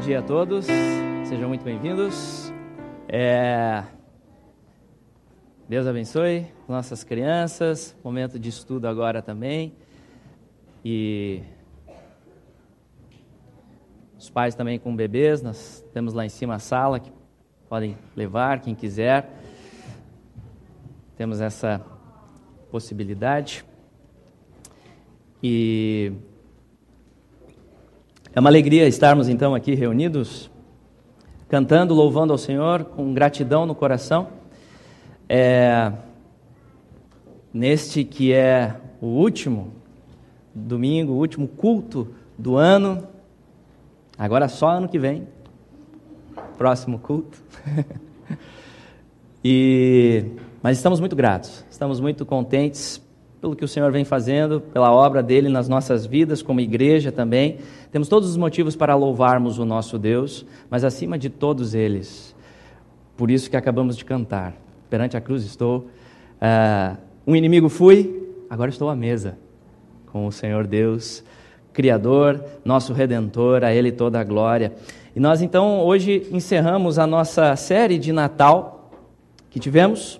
dia a todos, sejam muito bem-vindos. Deus abençoe nossas crianças, momento de estudo agora também. E os pais também com bebês, nós temos lá em cima a sala que podem levar quem quiser. Temos essa possibilidade. E é uma alegria estarmos então aqui reunidos, cantando, louvando ao Senhor, com gratidão no coração. Neste que é o último domingo, o último culto do ano, agora só ano que vem, próximo culto. Mas estamos muito gratos, estamos muito contentes pelo que o Senhor vem fazendo, pela obra dele nas nossas vidas, como igreja também. Temos todos os motivos para louvarmos o nosso Deus, mas acima de todos eles, por isso que acabamos de cantar, perante a cruz estou, um inimigo fui, agora estou à mesa com o Senhor Deus, Criador, nosso Redentor, a Ele toda a glória. E nós então hoje encerramos a nossa série de Natal que tivemos,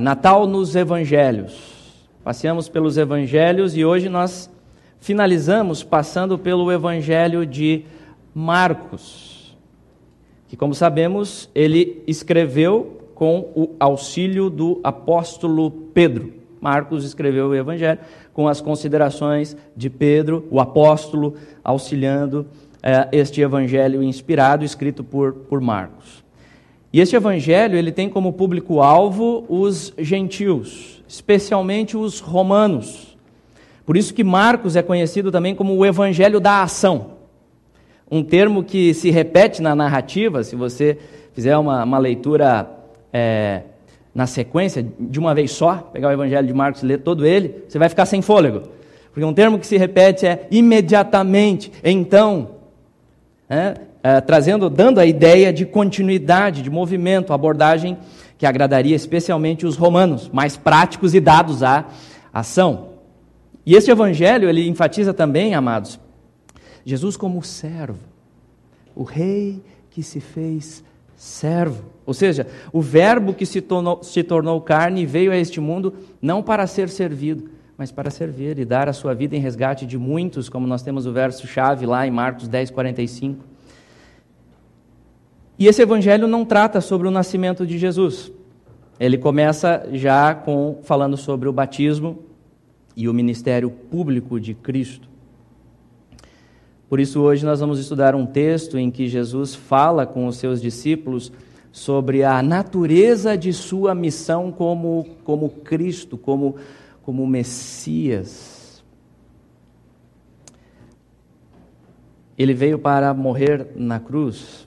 Natal nos Evangelhos. Passeamos pelos Evangelhos e hoje nós finalizamos passando pelo Evangelho de Marcos, que, como sabemos, ele escreveu com o auxílio do apóstolo Pedro. Marcos escreveu o Evangelho com as considerações de Pedro, o apóstolo, auxiliando este Evangelho inspirado, escrito por Marcos. E este Evangelho ele tem como público-alvo os gentios, especialmente os romanos. Por isso que Marcos é conhecido também como o Evangelho da ação. Um termo que se repete na narrativa, se você fizer uma leitura na sequência, de uma vez só, pegar o Evangelho de Marcos e ler todo ele, você vai ficar sem fôlego. Porque um termo que se repete é imediatamente, então, dando a ideia de continuidade, de movimento, abordagem que agradaria especialmente os romanos, mais práticos e dados à ação. E este evangelho, ele enfatiza também, amados, Jesus como servo, o rei que se fez servo. Ou seja, o verbo que se tornou carne e veio a este mundo não para ser servido, mas para servir e dar a sua vida em resgate de muitos, como nós temos o verso-chave lá em Marcos 10:45. E esse evangelho não trata sobre o nascimento de Jesus. Ele começa já falando sobre o batismo e o ministério público de Cristo. Por isso hoje nós vamos estudar um texto em que Jesus fala com os seus discípulos sobre a natureza de sua missão como Cristo, como Messias. Ele veio para morrer na cruz.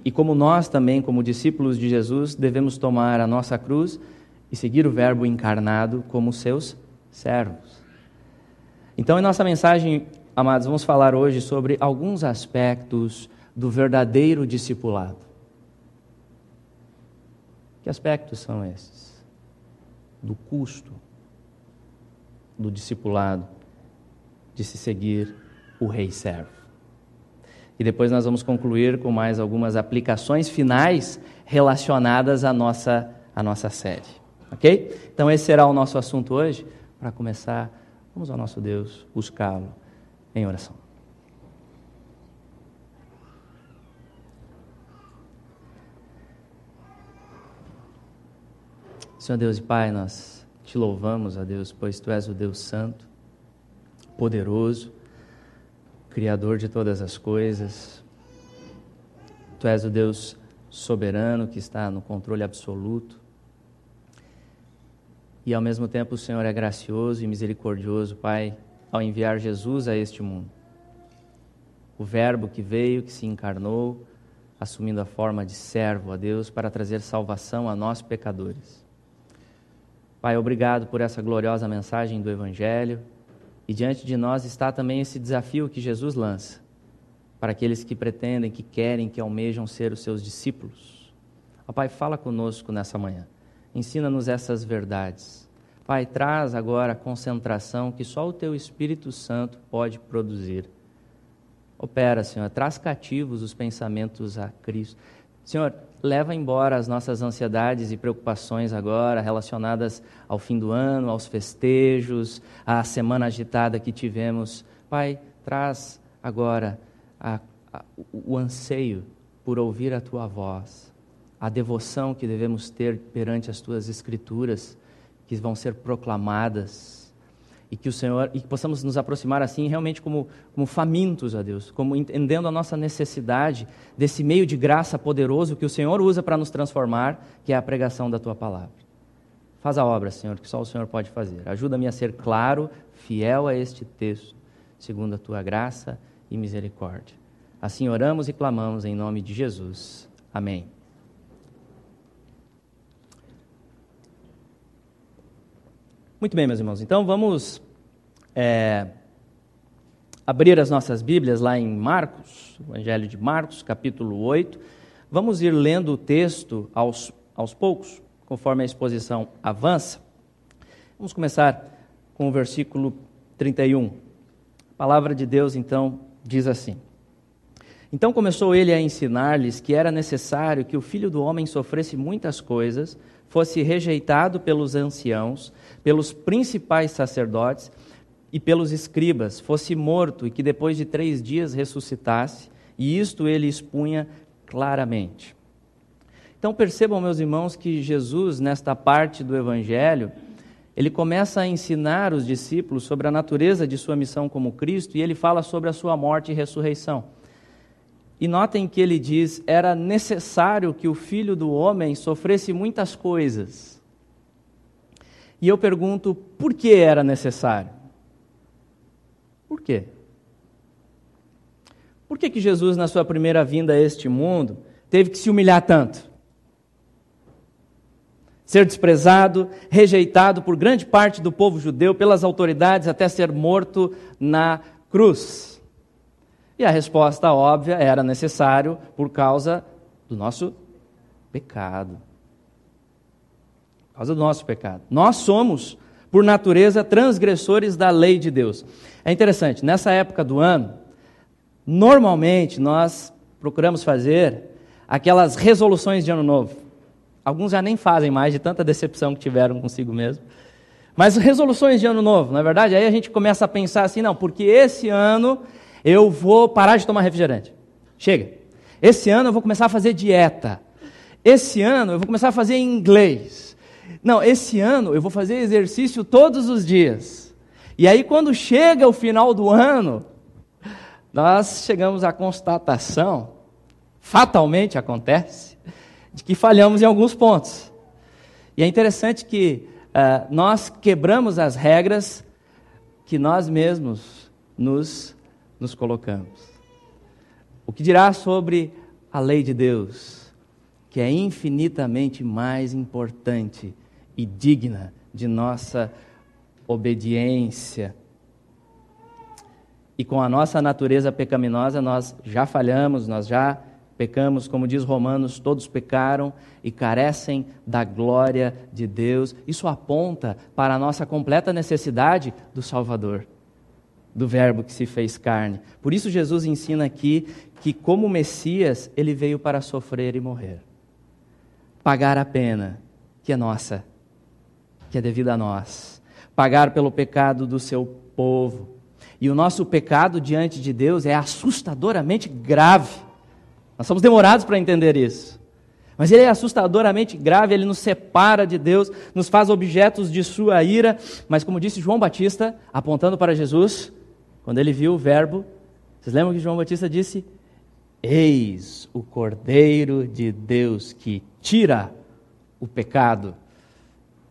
E como nós também, como discípulos de Jesus, devemos tomar a nossa cruz e seguir o Verbo encarnado como seus servos. Então, em nossa mensagem, amados, vamos falar hoje sobre alguns aspectos do verdadeiro discipulado. Que aspectos são esses? Do custo do discipulado, de se seguir o Rei Servo. E depois nós vamos concluir com mais algumas aplicações finais relacionadas à nossa série. Ok? Então esse será o nosso assunto hoje. Para começar, vamos ao nosso Deus buscá-lo em oração. Senhor Deus e Pai, nós te louvamos, ó Deus, pois Tu és o Deus Santo, poderoso, Criador de todas as coisas. Tu és o Deus soberano que está no controle absoluto. E ao mesmo tempo o Senhor é gracioso e misericordioso, Pai, ao enviar Jesus a este mundo. O Verbo que veio, que se encarnou, assumindo a forma de servo a Deus para trazer salvação a nós pecadores. Pai, obrigado por essa gloriosa mensagem do Evangelho. E diante de nós está também esse desafio que Jesus lança para aqueles que pretendem, que querem, que almejam ser os seus discípulos. Ó Pai, fala conosco nessa manhã. Ensina-nos essas verdades. Pai, traz agora a concentração que só o Teu Espírito Santo pode produzir. Opera, Senhor, traz cativos os pensamentos a Cristo. Senhor, leva embora as nossas ansiedades e preocupações agora relacionadas ao fim do ano, aos festejos, à semana agitada que tivemos. Pai, traz agora o anseio por ouvir a Tua voz, a devoção que devemos ter perante as Tuas Escrituras, que vão ser proclamadas, e que possamos nos aproximar assim realmente como famintos a Deus, como entendendo a nossa necessidade desse meio de graça poderoso que o Senhor usa para nos transformar, que é a pregação da Tua palavra. Faz a obra, Senhor, que só o Senhor pode fazer. Ajuda-me a ser claro, fiel a este texto, segundo a Tua graça e misericórdia. Assim oramos e clamamos em nome de Jesus. Amém. Muito bem, meus irmãos, então vamos abrir as nossas Bíblias lá em Marcos, Evangelho de Marcos, capítulo 8. Vamos ir lendo o texto aos poucos, conforme a exposição avança. Vamos começar com o versículo 31. A palavra de Deus, então, diz assim: Então começou ele a ensinar-lhes que era necessário que o Filho do Homem sofresse muitas coisas, fosse rejeitado pelos anciãos, pelos principais sacerdotes e pelos escribas, fosse morto e que depois de 3 dias ressuscitasse, e isto ele expunha claramente. Então percebam, meus irmãos, que Jesus, nesta parte do Evangelho, ele começa a ensinar os discípulos sobre a natureza de sua missão como Cristo, e ele fala sobre a sua morte e ressurreição. E notem que ele diz, era necessário que o Filho do Homem sofresse muitas coisas. E eu pergunto, por que era necessário? Por quê? Por que Jesus, na sua primeira vinda a este mundo, teve que se humilhar tanto? Ser desprezado, rejeitado por grande parte do povo judeu, pelas autoridades, até ser morto na cruz. E a resposta óbvia era necessário por causa do nosso pecado. Por causa do nosso pecado. Nós somos, por natureza, transgressores da lei de Deus. É interessante, nessa época do ano, normalmente nós procuramos fazer aquelas resoluções de ano novo. Alguns já nem fazem mais de tanta decepção que tiveram consigo mesmo. Mas resoluções de ano novo, não é verdade? Aí a gente começa a pensar assim, não, porque esse ano eu vou parar de tomar refrigerante. Chega. Esse ano eu vou começar a fazer dieta. Esse ano eu vou começar a fazer inglês. Não, esse ano eu vou fazer exercício todos os dias. E aí quando chega o final do ano, nós chegamos à constatação, fatalmente acontece, de que falhamos em alguns pontos. E é interessante que nós quebramos as regras que nós mesmos nos colocamos. O que dirá sobre a lei de Deus, que é infinitamente mais importante e digna de nossa obediência. E com a nossa natureza pecaminosa, nós já falhamos, nós já pecamos, como diz Romanos, todos pecaram e carecem da glória de Deus. Isso aponta para a nossa completa necessidade do Salvador, do Verbo que se fez carne. Por isso Jesus ensina aqui que como Messias, ele veio para sofrer e morrer. Pagar a pena que é nossa, que é devida a nós. Pagar pelo pecado do seu povo. E o nosso pecado diante de Deus é assustadoramente grave. Nós somos demorados para entender isso. Mas ele é assustadoramente grave, ele nos separa de Deus, nos faz objetos de sua ira. Mas como disse João Batista, apontando para Jesus, quando ele viu o Verbo, vocês lembram que João Batista disse? Eis o Cordeiro de Deus que tira o pecado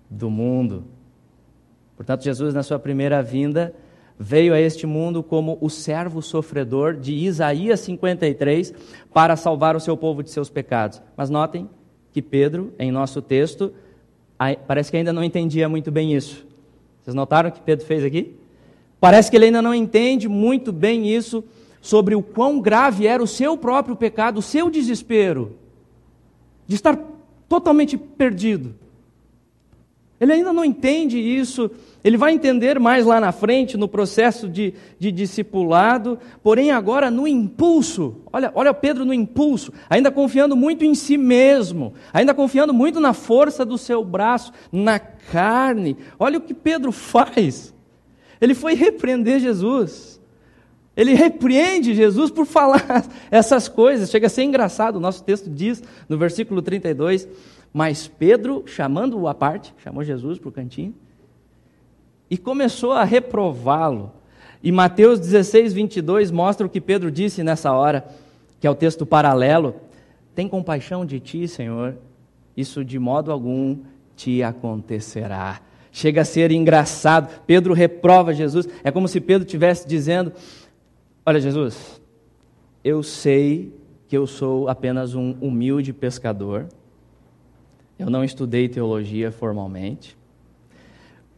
do mundo. Portanto, Jesus, na sua primeira vinda, veio a este mundo como o servo sofredor de Isaías 53 para salvar o seu povo de seus pecados. Mas notem que Pedro, em nosso texto, parece que ainda não entendia muito bem isso. Vocês notaram o que Pedro fez aqui? Parece que ele ainda não entende muito bem isso, sobre o quão grave era o seu próprio pecado, o seu desespero, de estar totalmente perdido. Ele ainda não entende isso, ele vai entender mais lá na frente, no processo de discipulado, porém agora no impulso, olha Pedro no impulso, ainda confiando muito em si mesmo, ainda confiando muito na força do seu braço, na carne. Olha o que Pedro faz, ele foi repreender Jesus, ele repreende Jesus por falar essas coisas, chega a ser engraçado, o nosso texto diz no versículo 32, mas Pedro, chamando-o à parte, chamou Jesus para o cantinho, e começou a reprová-lo. E Mateus 16, 22 mostra o que Pedro disse nessa hora, que é o texto paralelo. Tem compaixão de ti, Senhor, isso de modo algum te acontecerá. Chega a ser engraçado, Pedro reprova Jesus, é como se Pedro estivesse dizendo, olha Jesus, eu sei que eu sou apenas um humilde pescador, eu não estudei teologia formalmente,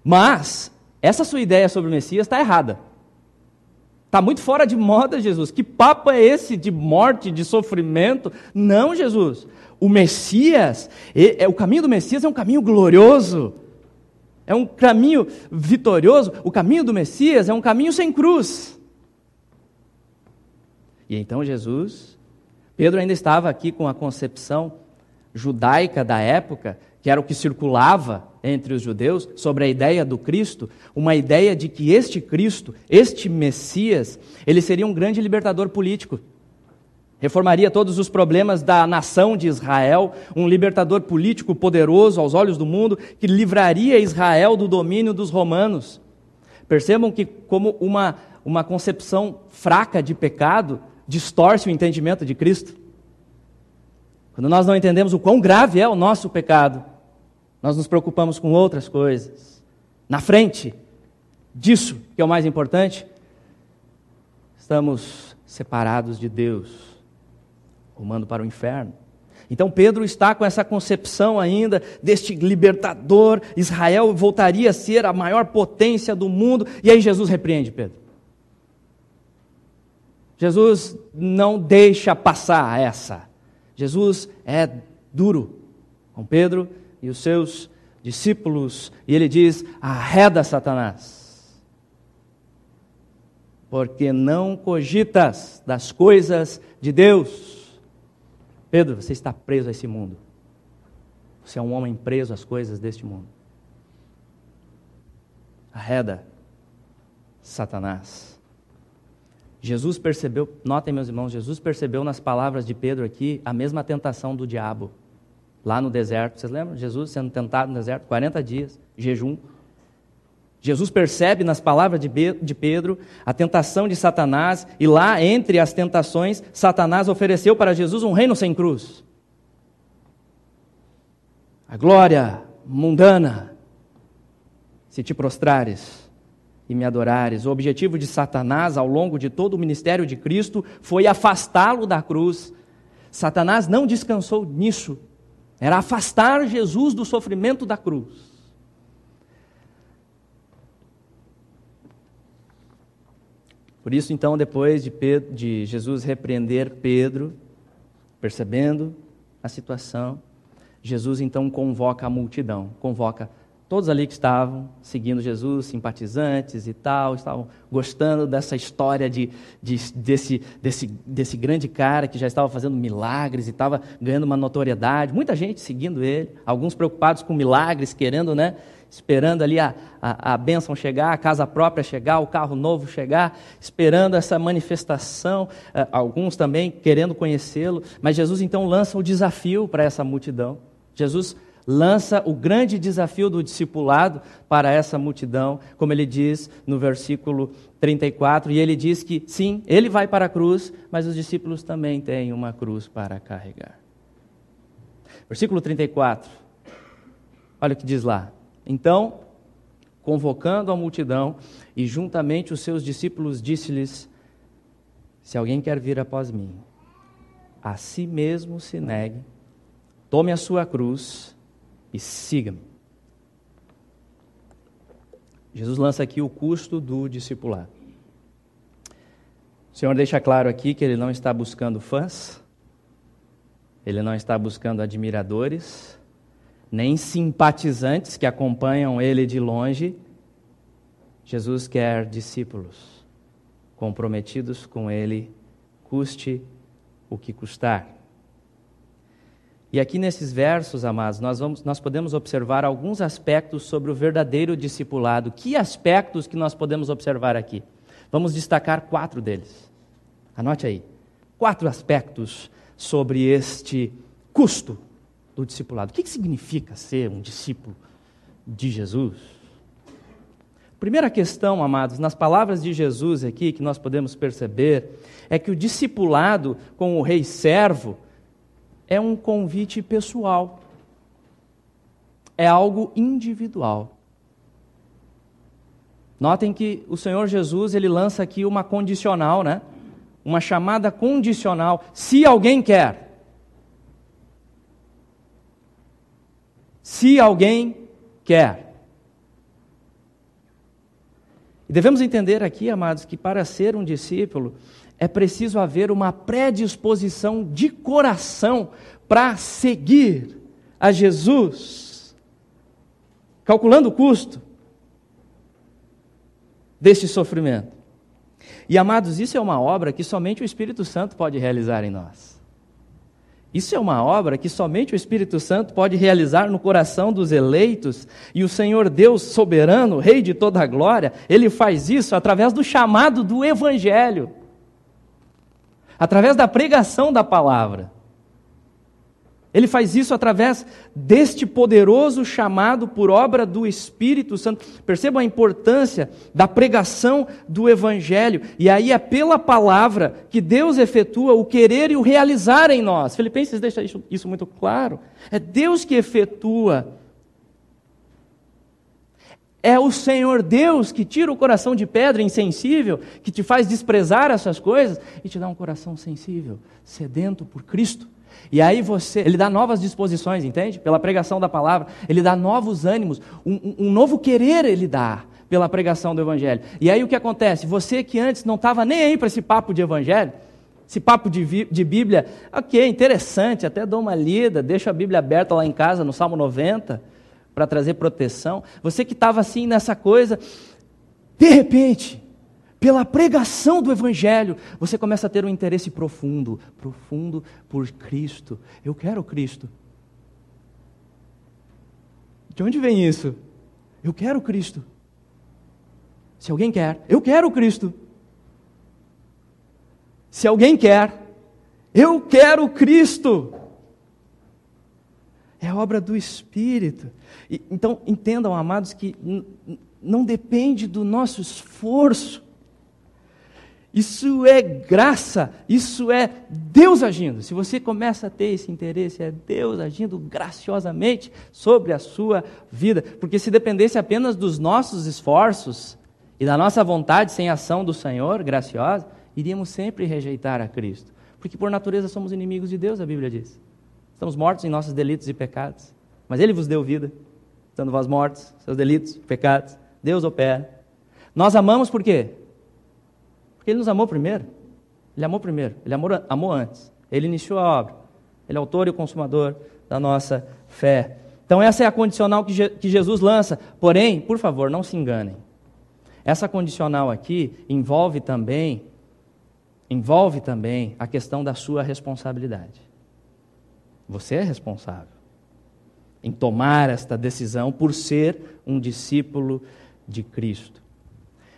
mas essa sua ideia sobre o Messias está errada. Está muito fora de moda, Jesus. Que papo é esse de morte, de sofrimento? Não, Jesus. O Messias, o caminho do Messias é um caminho glorioso. É um caminho vitorioso. O caminho do Messias é um caminho sem cruz. E então Jesus, Pedro ainda estava aqui com a concepção judaica da época, que era o que circulava entre os judeus, sobre a ideia do Cristo, uma ideia de que este Cristo, este Messias, ele seria um grande libertador político. Reformaria todos os problemas da nação de Israel, um libertador político poderoso aos olhos do mundo, que livraria Israel do domínio dos romanos. Percebam que como uma concepção fraca de pecado distorce o entendimento de Cristo. Quando nós não entendemos o quão grave é o nosso pecado, nós nos preocupamos com outras coisas. Na frente disso, que é o mais importante, estamos separados de Deus, rumando para o inferno. Então Pedro está com essa concepção ainda deste libertador, Israel voltaria a ser a maior potência do mundo, e aí Jesus repreende Pedro. Jesus não deixa passar essa. Jesus é duro com Pedro e os seus discípulos, e ele diz, arreda Satanás, porque não cogitas das coisas de Deus. Pedro, você está preso a esse mundo, você é um homem preso às coisas deste mundo. Arreda Satanás. Jesus percebeu, notem meus irmãos, Jesus percebeu nas palavras de Pedro aqui a mesma tentação do diabo, lá no deserto. Vocês lembram? Jesus sendo tentado no deserto, 40 dias, jejum. Jesus percebe nas palavras de Pedro a tentação de Satanás, e lá entre as tentações, Satanás ofereceu para Jesus um reino sem cruz. A glória mundana, se te prostrares e me adorares. O objetivo de Satanás ao longo de todo o ministério de Cristo foi afastá-lo da cruz. Satanás não descansou nisso. Era afastar Jesus do sofrimento da cruz. Por isso, então, depois de Jesus repreender Pedro, percebendo a situação, Jesus então convoca a multidão, convoca todos ali que estavam seguindo Jesus, simpatizantes e tal, estavam gostando dessa história desse grande cara que já estava fazendo milagres e estava ganhando uma notoriedade. Muita gente seguindo ele, alguns preocupados com milagres, querendo, esperando ali a bênção chegar, a casa própria chegar, o carro novo chegar, esperando essa manifestação, alguns também querendo conhecê-lo. Mas Jesus então lança o desafio para essa multidão. Jesus lança o grande desafio do discipulado para essa multidão, como ele diz no versículo 34, e ele diz que sim, ele vai para a cruz, mas os discípulos também têm uma cruz para carregar. Versículo 34, olha o que diz lá. Então, convocando a multidão e juntamente os seus discípulos, disse-lhes, se alguém quer vir após mim, a si mesmo se negue, tome a sua cruz e siga-me. Jesus lança aqui o custo do discipulado. O Senhor deixa claro aqui que Ele não está buscando fãs, Ele não está buscando admiradores, nem simpatizantes que acompanham ele de longe. Jesus quer discípulos comprometidos com ele, custe o que custar. E aqui nesses versos, amados, nós podemos observar alguns aspectos sobre o verdadeiro discipulado. Que aspectos que nós podemos observar aqui? Vamos destacar 4 deles. Anote aí. 4 aspectos sobre este custo do discipulado. O que significa ser um discípulo de Jesus? Primeira questão, amados, nas palavras de Jesus aqui, que nós podemos perceber, é que o discipulado com o rei servo é um convite pessoal. É algo individual. Notem que o Senhor Jesus, ele lança aqui uma condicional, né? Uma chamada condicional. Se alguém quer. Se alguém quer. E devemos entender aqui, amados, que para ser um discípulo é preciso haver uma predisposição de coração para seguir a Jesus, calculando o custo deste sofrimento. E, amados, isso é uma obra que somente o Espírito Santo pode realizar em nós. Isso é uma obra que somente o Espírito Santo pode realizar no coração dos eleitos, e o Senhor Deus soberano, Rei de toda a glória, Ele faz isso através do chamado do Evangelho, através da pregação da palavra. Ele faz isso através deste poderoso chamado por obra do Espírito Santo. Percebam a importância da pregação do Evangelho. E aí é pela palavra que Deus efetua o querer e o realizar em nós. Filipenses deixa isso muito claro. É Deus que efetua. É o Senhor Deus que tira o coração de pedra insensível, que te faz desprezar essas coisas e te dá um coração sensível, sedento por Cristo. E aí Ele dá novas disposições, entende? Pela pregação da palavra, Ele dá novos ânimos, um novo querer Ele dá pela pregação do Evangelho. E aí o que acontece? Você que antes não estava nem aí para esse papo de Evangelho, esse papo de Bíblia, ok, interessante, até dou uma lida, deixo a Bíblia aberta lá em casa, no Salmo 90, para trazer proteção. Você que estava assim nessa coisa, de repente, pela pregação do Evangelho, você começa a ter um interesse profundo por Cristo. Eu quero Cristo. De onde vem isso? Eu quero Cristo. Se alguém quer, eu quero Cristo. Se alguém quer, eu quero Cristo. É obra do Espírito. Então, entendam, amados, que não depende do nosso esforço. Isso é graça, isso é Deus agindo. Se você começa a ter esse interesse, é Deus agindo graciosamente sobre a sua vida. Porque se dependesse apenas dos nossos esforços e da nossa vontade sem ação do Senhor, graciosa, iríamos sempre rejeitar a Cristo. Porque por natureza somos inimigos de Deus, a Bíblia diz. Estamos mortos em nossos delitos e pecados. Mas Ele vos deu vida, estando vós mortos, seus delitos e pecados. Deus opera. Nós amamos por quê? Porque Ele nos amou primeiro. Ele amou primeiro. Ele amou antes. Ele iniciou a obra. Ele é o autor e o consumador da nossa fé. Então essa é a condicional que Jesus lança. Porém, por favor, não se enganem. Essa condicional aqui envolve também a questão da sua responsabilidade. Você é responsável em tomar esta decisão por ser um discípulo de Cristo.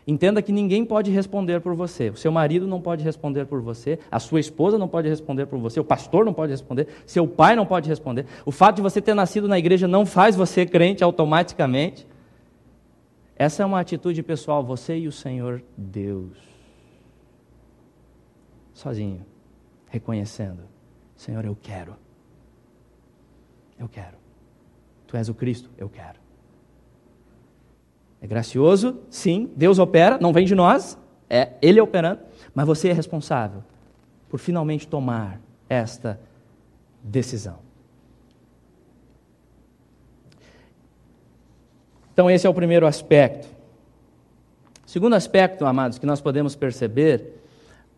Entenda que ninguém pode responder por você. O seu marido não pode responder por você, a sua esposa não pode responder por você, o pastor não pode responder, seu pai não pode responder. O fato de você ter nascido na igreja não faz você crente automaticamente. Essa é uma atitude pessoal, você e o Senhor Deus. Sozinho, reconhecendo, Senhor, eu quero. Eu quero. Tu és o Cristo, eu quero. É gracioso, sim, Deus opera, não vem de nós, é Ele operando, mas você é responsável por finalmente tomar esta decisão. Então esse é o primeiro aspecto. O segundo aspecto, amados, que nós podemos perceber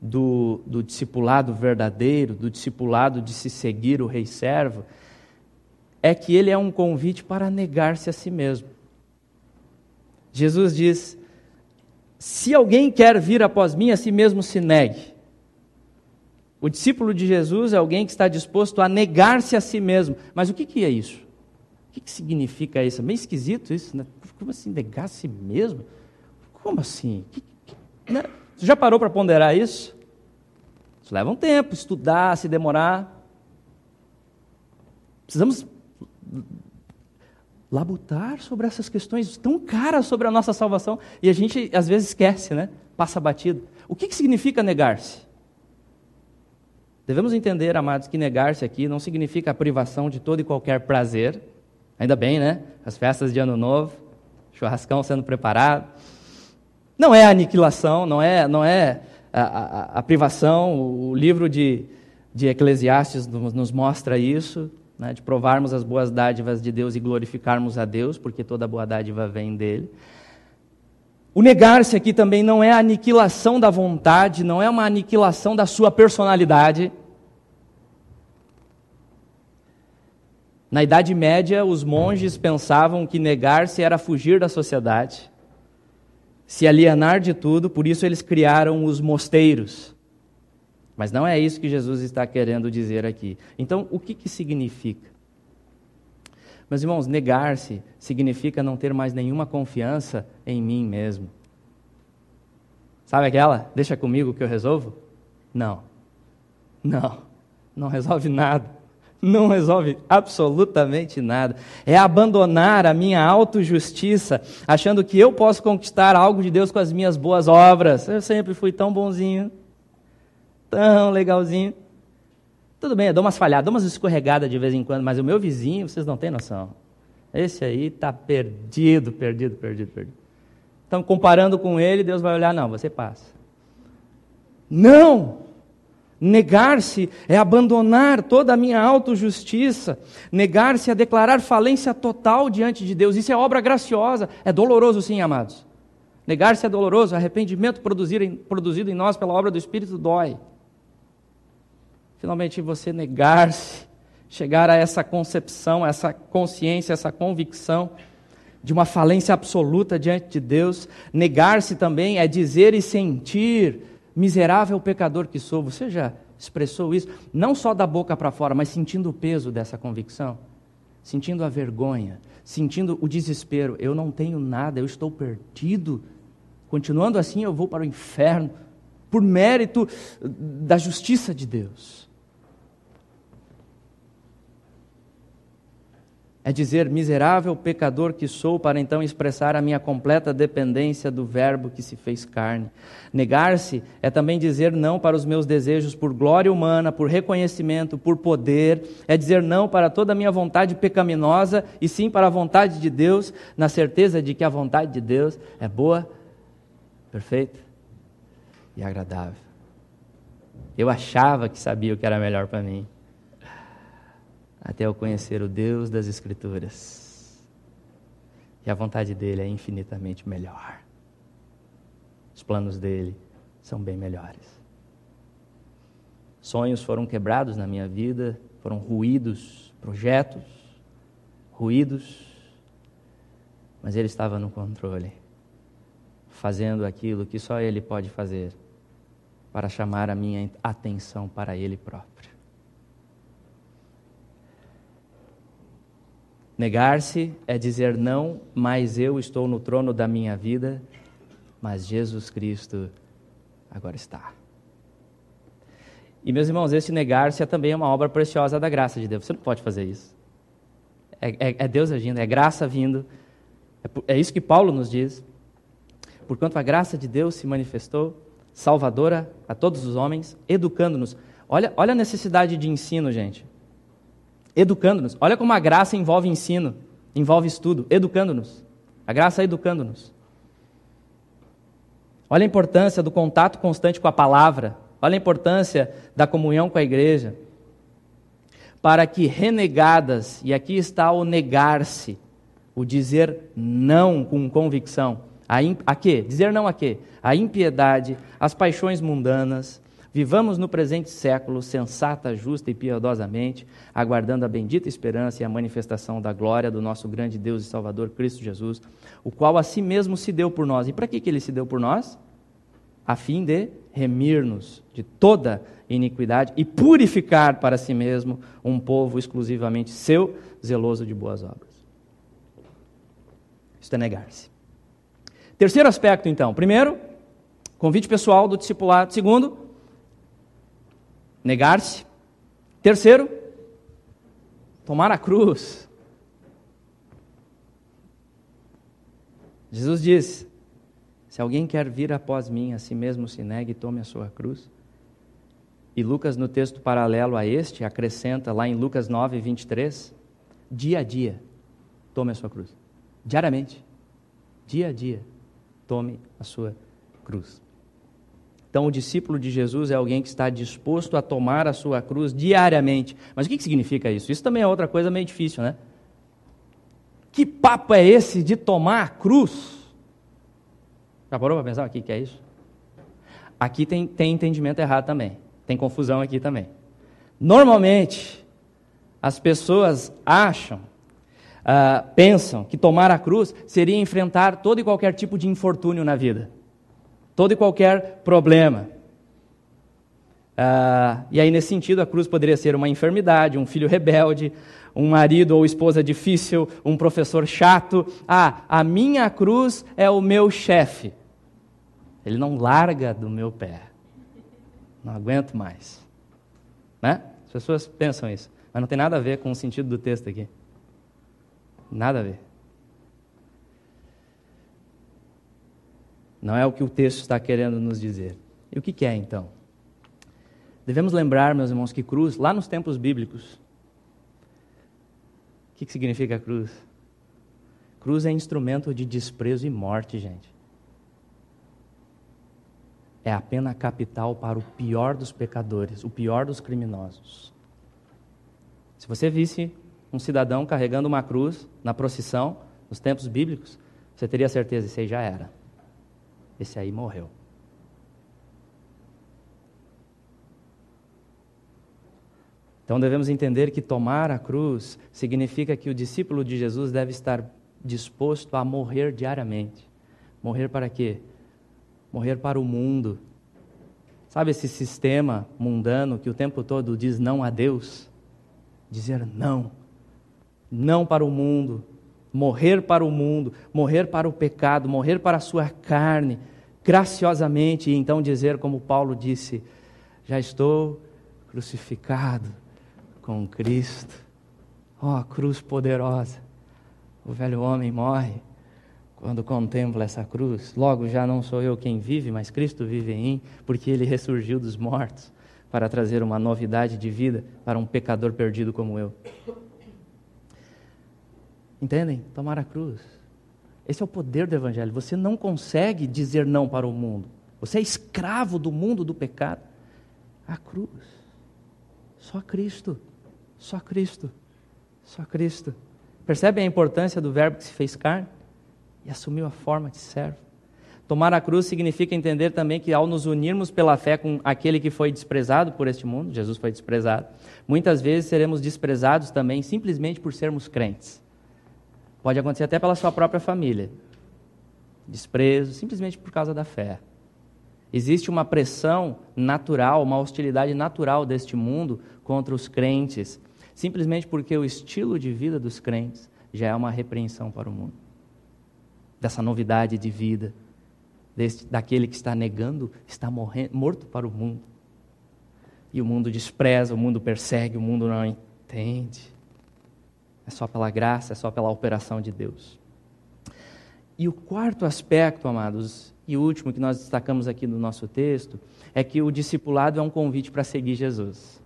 do discipulado verdadeiro, do discipulado de se seguir o Rei Servo, é que ele é um convite para negar-se a si mesmo. Jesus diz: se alguém quer vir após mim, a si mesmo se negue. O discípulo de Jesus é alguém que está disposto a negar-se a si mesmo. Mas o que é isso? O que significa isso? É meio esquisito isso, né? Como assim, negar a si mesmo? Como assim? Né? Você já parou para ponderar isso? Isso leva um tempo, estudar, se demorar. Precisamos labutar sobre essas questões tão caras sobre a nossa salvação, e a gente às vezes esquece, né? Passa batido. O que significa negar-se? Devemos entender, amados, que negar-se aqui não significa a privação de todo e qualquer prazer. Ainda bem, né? As festas de Ano Novo, churrascão sendo preparado. Não é a aniquilação, não é a privação. O livro de Eclesiastes nos mostra isso, né? De provarmos as boas dádivas de Deus e glorificarmos a Deus, porque toda boa dádiva vem dele. O negar-se aqui também não é a aniquilação da vontade, não é uma aniquilação da sua personalidade. Na Idade Média, os monges pensavam que negar-se era fugir da sociedade, se alienar de tudo, por isso eles criaram os mosteiros. Mas não é isso que Jesus está querendo dizer aqui. Então, o que significa? Meus irmãos, negar-se significa não ter mais nenhuma confiança em mim mesmo. Sabe aquela? Deixa comigo que eu resolvo? Não resolve nada. Não resolve absolutamente nada. É abandonar a minha autojustiça, achando que eu posso conquistar algo de Deus com as minhas boas obras. Eu sempre fui tão bonzinho, tão legalzinho. Tudo bem, eu dou umas falhadas, dou umas escorregadas de vez em quando, mas o meu vizinho, vocês não têm noção. Esse aí está perdido. Então, comparando com ele, Deus vai olhar, não, você passa. Não! Negar-se é abandonar toda a minha autojustiça. Negar-se é declarar falência total diante de Deus. Isso é obra graciosa. É doloroso sim, amados. Negar-se é doloroso. Arrependimento produzido em nós pela obra do Espírito dói. Finalmente você negar-se, chegar a essa concepção, essa consciência, essa convicção de uma falência absoluta diante de Deus. Negar-se também é dizer e sentir: miserável pecador que sou. Você já expressou isso? Não só da boca para fora, mas sentindo o peso dessa convicção, sentindo a vergonha, sentindo o desespero. Eu não tenho nada, eu estou perdido. Continuando assim, eu vou para o inferno, por mérito da justiça de Deus. É dizer, miserável pecador que sou, para então expressar a minha completa dependência do Verbo que se fez carne. Negar-se é também dizer não para os meus desejos por glória humana, por reconhecimento, por poder. É dizer não para toda a minha vontade pecaminosa e sim para a vontade de Deus, na certeza de que a vontade de Deus é boa, perfeita e agradável. Eu achava que sabia o que era melhor para mim, até eu conhecer o Deus das Escrituras. E a vontade dele é infinitamente melhor. Os planos dele são bem melhores. Sonhos foram quebrados na minha vida, foram ruídos, projetos, ruídos, mas ele estava no controle, fazendo aquilo que só ele pode fazer, para chamar a minha atenção para ele próprio. Negar-se é dizer não, mas eu estou no trono da minha vida, mas Jesus Cristo agora está. E meus irmãos, esse negar-se é também uma obra preciosa da graça de Deus. Você não pode fazer isso. É Deus agindo, é graça vindo. É isso que Paulo nos diz. Porquanto a graça de Deus se manifestou, salvadora a todos os homens, educando-nos. Olha a necessidade de ensino, gente. Educando-nos. Olha como a graça envolve ensino, envolve estudo, educando-nos. A graça é educando-nos. Olha a importância do contato constante com a palavra. Olha a importância da comunhão com a igreja. Para que renegadas, e aqui está o negar-se, o dizer não com convicção. A quê? Dizer não a quê? A impiedade, as paixões mundanas, Vivamos no presente século, sensata, justa e piedosamente, aguardando a bendita esperança e a manifestação da glória do nosso grande Deus e Salvador, Cristo Jesus, o qual a si mesmo se deu por nós. E para que ele se deu por nós? A fim de remir-nos de toda iniquidade e purificar para si mesmo um povo exclusivamente seu, zeloso de boas obras. Isso é negar-se. Terceiro aspecto, então. Primeiro, convite pessoal do discipulado. Segundo, negar-se. Terceiro, tomar a cruz. Jesus disse: se alguém quer vir após mim, a si mesmo se negue e tome a sua cruz. E Lucas, no texto paralelo a este, acrescenta lá em Lucas 9, 23, dia a dia, tome a sua cruz. Diariamente, dia a dia, tome a sua cruz. Então, o discípulo de Jesus é alguém que está disposto a tomar a sua cruz diariamente. Mas o que significa isso? Isso também é outra coisa meio difícil, né? Que papo é esse de tomar a cruz? Já parou para pensar o que é isso? Aqui tem entendimento errado também. Tem confusão aqui também. Normalmente, as pessoas pensam que tomar a cruz seria enfrentar todo e qualquer tipo de infortúnio na vida. Todo e qualquer problema. E aí, nesse sentido, a cruz poderia ser uma enfermidade, um filho rebelde, um marido ou esposa difícil, um professor chato. A minha cruz é o meu chefe. Ele não larga do meu pé. Não aguento mais. Né? As pessoas pensam isso. Mas não tem nada a ver com o sentido do texto aqui. Nada a ver. Não é o que o texto está querendo nos dizer. E o que é, então? Devemos lembrar, meus irmãos, que cruz, lá nos tempos bíblicos, o que significa cruz? Cruz é instrumento de desprezo e morte, gente. É a pena capital para o pior dos pecadores, o pior dos criminosos. Se você visse um cidadão carregando uma cruz na procissão, nos tempos bíblicos, você teria certeza, esse aí já era. Esse aí morreu. Então devemos entender que tomar a cruz significa que o discípulo de Jesus deve estar disposto a morrer diariamente. Morrer para quê? Morrer para o mundo. Sabe esse sistema mundano que o tempo todo diz não a Deus? Dizer não. Não para o mundo. Morrer para o mundo. Morrer para o pecado. Morrer para a sua carne. Graciosamente. E então dizer como Paulo disse: já estou crucificado com Cristo. Oh, cruz poderosa. O velho homem morre quando contempla essa cruz. Logo já não sou eu quem vive, mas Cristo vive em mim, porque Ele ressurgiu dos mortos para trazer uma novidade de vida para um pecador perdido como eu. Entendem? Tomar a cruz. Esse é o poder do Evangelho. Você não consegue dizer não para o mundo. Você é escravo do mundo do pecado. A cruz. Só Cristo. Só Cristo. Só Cristo. Percebem a importância do verbo que se fez carne? E assumiu a forma de servo. Tomar a cruz significa entender também que ao nos unirmos pela fé com aquele que foi desprezado por este mundo, Jesus foi desprezado, muitas vezes seremos desprezados também simplesmente por sermos crentes. Pode acontecer até pela sua própria família. Desprezo, simplesmente por causa da fé. Existe uma pressão natural, uma hostilidade natural deste mundo contra os crentes, simplesmente porque o estilo de vida dos crentes já é uma repreensão para o mundo. Dessa novidade de vida, daquele que está negando, está morto para o mundo. E o mundo despreza, o mundo persegue, o mundo não entende. É só pela graça, é só pela operação de Deus. E o quarto aspecto, amados, e último que nós destacamos aqui no nosso texto, é que o discipulado é um convite para seguir Jesus.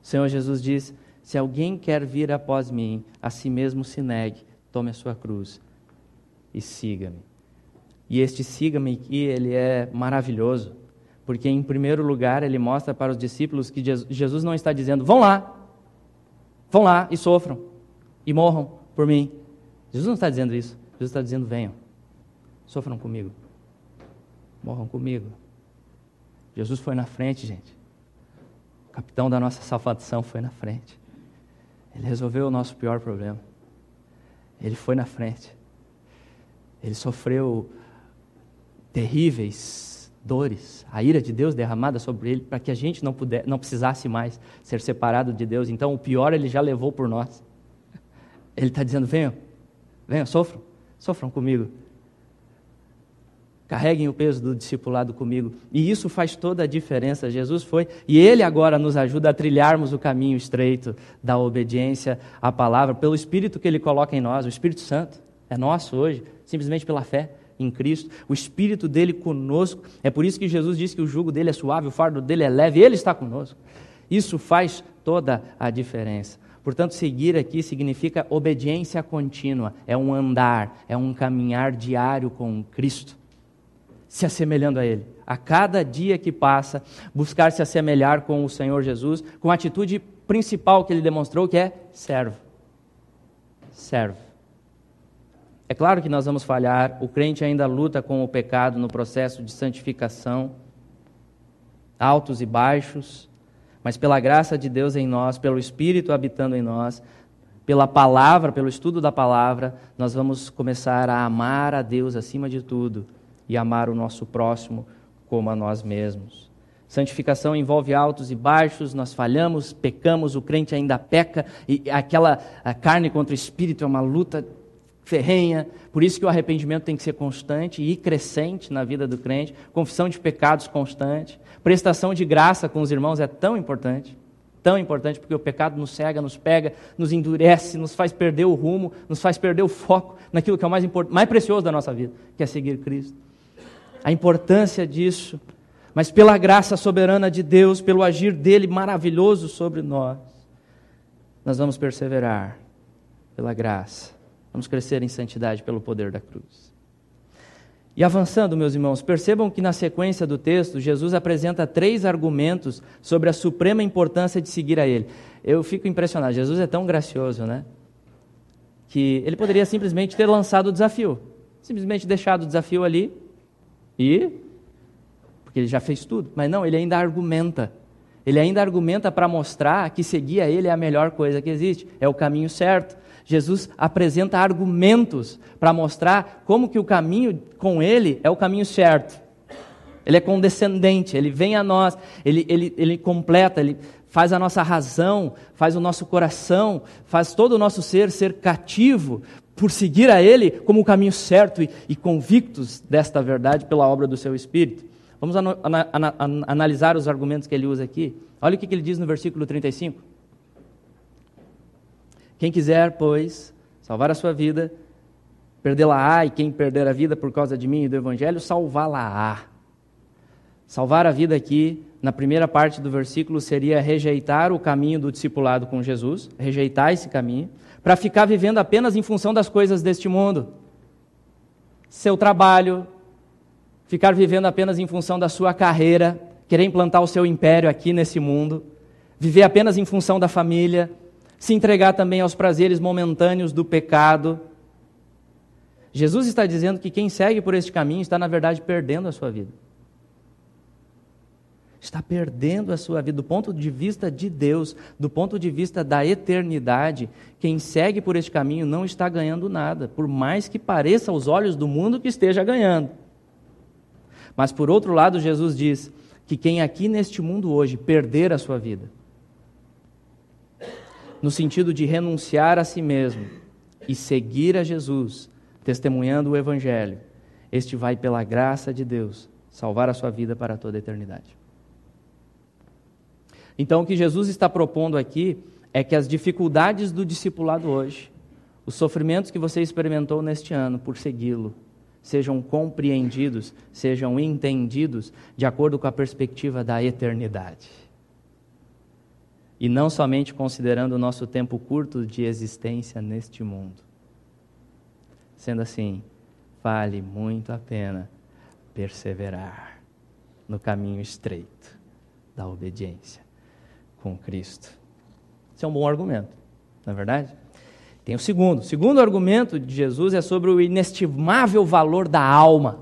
O Senhor Jesus diz: se alguém quer vir após mim, a si mesmo se negue, tome a sua cruz e siga-me. E este siga-me aqui, ele é maravilhoso, porque em primeiro lugar ele mostra para os discípulos que Jesus não está dizendo: vão lá e sofram, e morram por mim. Jesus não está dizendo isso. Jesus está dizendo: venham, sofram comigo, morram comigo. Jesus foi na frente, gente. O capitão da nossa salvação foi na frente. Ele resolveu o nosso pior problema. Ele foi na frente. Ele sofreu terríveis dores, a ira de Deus derramada sobre ele, para que a gente não precisasse mais ser separado de Deus. Então, o pior ele já levou por nós. Ele está dizendo, venham, sofram comigo. Carreguem o peso do discipulado comigo. E isso faz toda a diferença. Jesus foi, e Ele agora nos ajuda a trilharmos o caminho estreito da obediência à palavra, pelo Espírito que Ele coloca em nós. O Espírito Santo é nosso hoje, simplesmente pela fé em Cristo. O Espírito dele conosco. É por isso que Jesus disse que o jugo dele é suave, o fardo dele é leve, Ele está conosco. Isso faz toda a diferença. Portanto, seguir aqui significa obediência contínua. É um andar, é um caminhar diário com Cristo, se assemelhando a Ele. A cada dia que passa, buscar se assemelhar com o Senhor Jesus, com a atitude principal que Ele demonstrou, que é servo. Servo. É claro que nós vamos falhar, o crente ainda luta com o pecado no processo de santificação, altos e baixos, mas pela graça de Deus em nós, pelo Espírito habitando em nós, pela palavra, pelo estudo da palavra, nós vamos começar a amar a Deus acima de tudo e amar o nosso próximo como a nós mesmos. Santificação envolve altos e baixos, nós falhamos, pecamos, o crente ainda peca, e a carne contra o Espírito é uma luta ferrenha, por isso que o arrependimento tem que ser constante e crescente na vida do crente, confissão de pecados constante, prestação de graça com os irmãos é tão importante porque o pecado nos cega, nos pega, nos endurece, nos faz perder o rumo, nos faz perder o foco naquilo que é o mais precioso da nossa vida, que é seguir Cristo. A importância disso, mas pela graça soberana de Deus, pelo agir dele maravilhoso sobre nós vamos perseverar pela graça. Vamos crescer em santidade pelo poder da cruz. E avançando, meus irmãos, percebam que na sequência do texto, Jesus apresenta 3 argumentos sobre a suprema importância de seguir a Ele. Eu fico impressionado, Jesus é tão gracioso, né? Que Ele poderia simplesmente ter lançado o desafio. Simplesmente deixado o desafio ali porque Ele já fez tudo. Mas não, Ele ainda argumenta. Ele ainda argumenta para mostrar que seguir a Ele é a melhor coisa que existe. É o caminho certo. Jesus apresenta argumentos para mostrar como que o caminho com Ele é o caminho certo. Ele é condescendente, Ele vem a nós, Ele completa, Ele faz a nossa razão, faz o nosso coração, faz todo o nosso ser cativo por seguir a Ele como o caminho certo e convictos desta verdade pela obra do Seu Espírito. Vamos analisar os argumentos que Ele usa aqui. Olha o que Ele diz no versículo 35. Quem quiser, pois, salvar a sua vida, perdê-la-á, e quem perder a vida por causa de mim e do Evangelho, salvá-la-á. Salvar a vida aqui, na primeira parte do versículo, seria rejeitar o caminho do discipulado com Jesus, rejeitar esse caminho, para ficar vivendo apenas em função das coisas deste mundo. Seu trabalho, ficar vivendo apenas em função da sua carreira, querer implantar o seu império aqui nesse mundo, viver apenas em função da família, se entregar também aos prazeres momentâneos do pecado. Jesus está dizendo que quem segue por este caminho está, na verdade, perdendo a sua vida. Está perdendo a sua vida. Do ponto de vista de Deus, do ponto de vista da eternidade, quem segue por este caminho não está ganhando nada, por mais que pareça aos olhos do mundo que esteja ganhando. Mas, por outro lado, Jesus diz que quem aqui neste mundo hoje perder a sua vida, no sentido de renunciar a si mesmo e seguir a Jesus, testemunhando o Evangelho, este vai, pela graça de Deus, salvar a sua vida para toda a eternidade. Então, o que Jesus está propondo aqui é que as dificuldades do discipulado hoje, os sofrimentos que você experimentou neste ano por segui-lo, sejam compreendidos, sejam entendidos de acordo com a perspectiva da eternidade. E não somente considerando o nosso tempo curto de existência neste mundo. Sendo assim, vale muito a pena perseverar no caminho estreito da obediência com Cristo. Esse é um bom argumento, não é verdade? Tem o segundo. O segundo argumento de Jesus é sobre o inestimável valor da alma.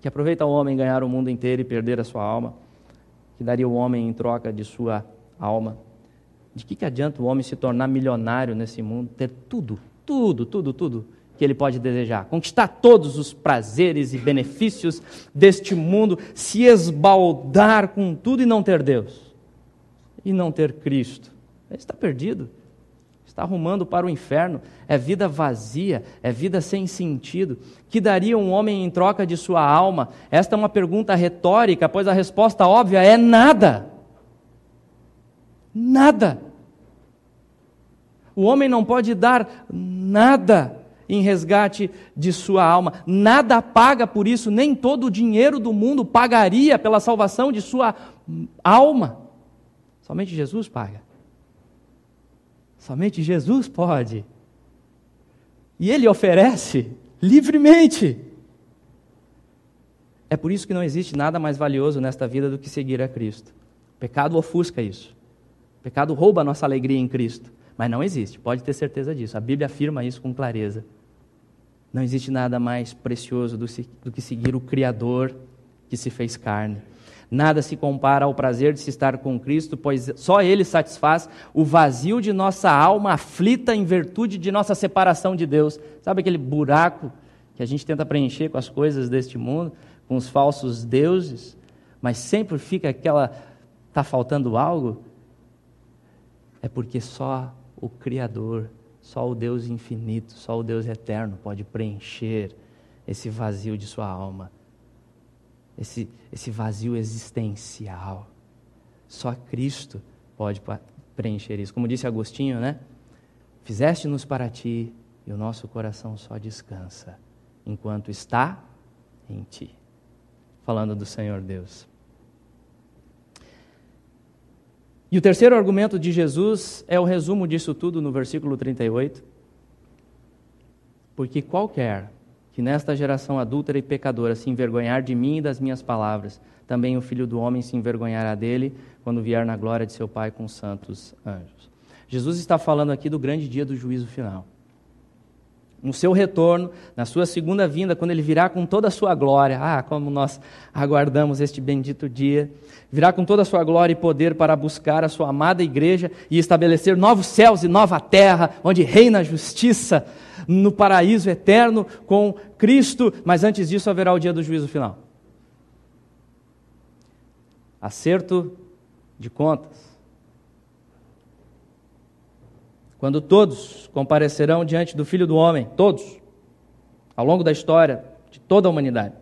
Que aproveita o homem ganhar o mundo inteiro e perder a sua alma? Que daria o homem em troca de sua alma? De que adianta o homem se tornar milionário nesse mundo, ter tudo que ele pode desejar, conquistar todos os prazeres e benefícios deste mundo, se esbaldar com tudo e não ter Deus, e não ter Cristo? Ele está perdido, está rumando para o inferno. É vida vazia, é vida sem sentido. Que daria um homem em troca de sua alma? Esta é uma pergunta retórica, pois a resposta óbvia é nada. Nada. O homem não pode dar nada em resgate de sua alma. Nada paga por isso, nem todo o dinheiro do mundo pagaria pela salvação de sua alma. Somente Jesus paga. Somente Jesus pode. E Ele oferece livremente. É por isso que não existe nada mais valioso nesta vida do que seguir a Cristo. O pecado ofusca isso. O pecado rouba a nossa alegria em Cristo. Mas não existe, pode ter certeza disso. A Bíblia afirma isso com clareza. Não existe nada mais precioso do que seguir o Criador que se fez carne. Nada se compara ao prazer de se estar com Cristo, pois só Ele satisfaz o vazio de nossa alma aflita em virtude de nossa separação de Deus. Sabe aquele buraco que a gente tenta preencher com as coisas deste mundo, com os falsos deuses, mas sempre fica aquela, está faltando algo? É porque só o Criador, só o Deus infinito, só o Deus eterno pode preencher esse vazio de sua alma. Esse vazio existencial. Só Cristo pode preencher isso. Como disse Agostinho, né? Fizeste-nos para ti e o nosso coração só descansa enquanto está em ti. Falando do Senhor Deus. E o terceiro argumento de Jesus é o resumo disso tudo no versículo 38. Porque qualquer que nesta geração adúltera e pecadora se envergonhar de mim e das minhas palavras, também o Filho do Homem se envergonhará dele quando vier na glória de seu Pai com os santos anjos. Jesus está falando aqui do grande dia do juízo final. No seu retorno, na sua segunda vinda, quando ele virá com toda a sua glória, como nós aguardamos este bendito dia, virá com toda a sua glória e poder para buscar a sua amada igreja e estabelecer novos céus e nova terra, onde reina a justiça, no paraíso eterno com Cristo, mas antes disso haverá o dia do juízo final. Acerto de contas. Quando todos comparecerão diante do Filho do Homem, todos, ao longo da história de toda a humanidade.